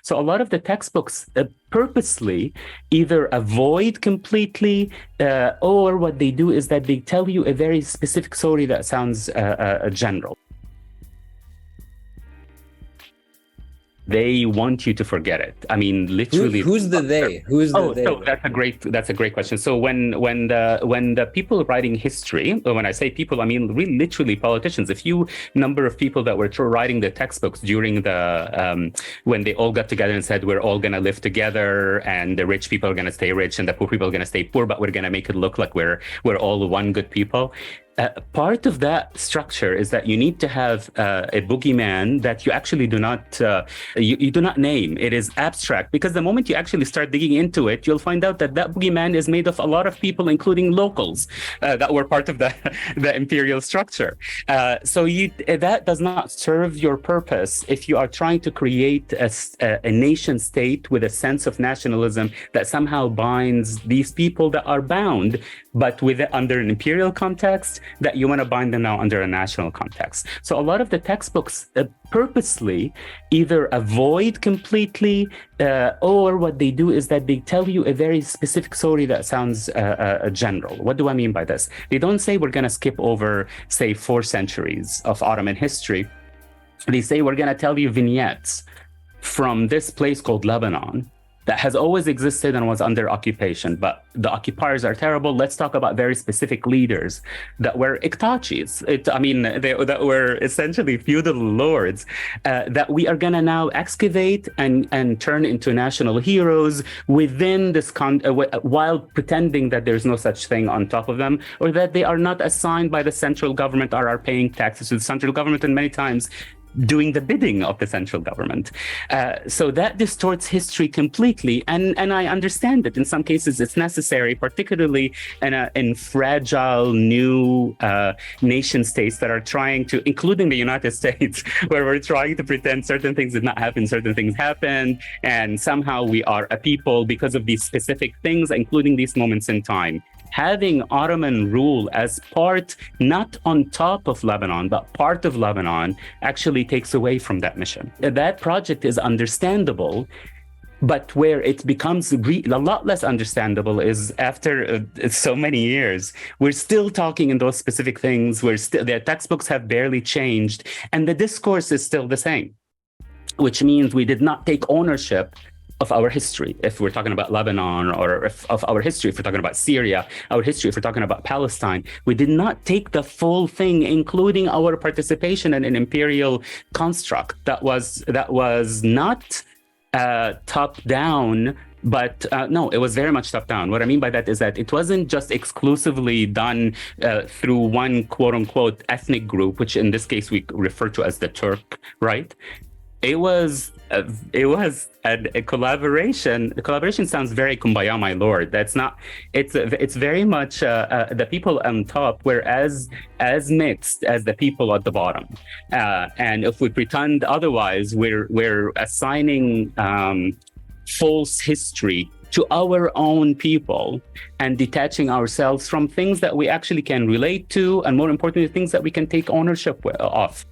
So a lot of the textbooks purposely either avoid completely, or what they do is that they tell you a very specific story that sounds general. They want you to forget it. I mean, literally. Who's the they? Who's the they? So that's a great question. So when the people writing history, when I say people, I mean really literally politicians. A few number of people that were writing the textbooks during the when they all got together and said we're all gonna live together, and the rich people are gonna stay rich, and the poor people are gonna stay poor, but we're gonna make it look like we're all one good people. Part of that structure is that you need to have a boogeyman that you actually do not you do not name. It is abstract, because the moment you actually start digging into it, you'll find out that boogeyman is made of a lot of people, including locals that were part of the imperial structure. So that does not serve your purpose if you are trying to create a nation state with a sense of nationalism that somehow binds these people that are bound, but under an imperial context, that you want to bind them now under a national context. So a lot of the textbooks purposely either avoid completely, or what they do is that they tell you a very specific story that sounds general. What do I mean by this? They don't say we're going to skip over, say, 4 centuries of Ottoman history. They say we're going to tell you vignettes from this place called Lebanon that has always existed and was under occupation, but the occupiers are terrible. Let's talk about very specific leaders that were Iktachis. That were essentially feudal lords that we are gonna now excavate and turn into national heroes within this while pretending that there's no such thing on top of them, or that they are not assigned by the central government or are paying taxes to the central government, and many times doing the bidding of the central government. So that distorts history completely. And I understand that in some cases it's necessary, particularly in fragile new nation states that are trying to, including the United States, where we're trying to pretend certain things did not happen, certain things happened, and somehow we are a people because of these specific things, including these moments in time. Having Ottoman rule as part, not on top of Lebanon, but part of Lebanon, actually takes away from that mission. That project is understandable, but where it becomes a lot less understandable is after so many years, we're still talking in those specific things. Their textbooks have barely changed, and the discourse is still the same, which means we did not take ownership of our history, if we're talking about Lebanon, or of our history, if we're talking about Syria, our history, if we're talking about Palestine. We did not take the full thing, including our participation in an imperial construct that was not top down, but no, it was very much top down. What I mean by that is that it wasn't just exclusively done through one quote unquote ethnic group, which in this case we refer to as the Turk, right? It was a collaboration. The collaboration sounds very kumbaya, my lord. That's not. It's very much the people on top were as mixed as the people at the bottom. And if we pretend otherwise, we're assigning false history to our own people and detaching ourselves from things that we actually can relate to, and more importantly, things that we can take ownership of.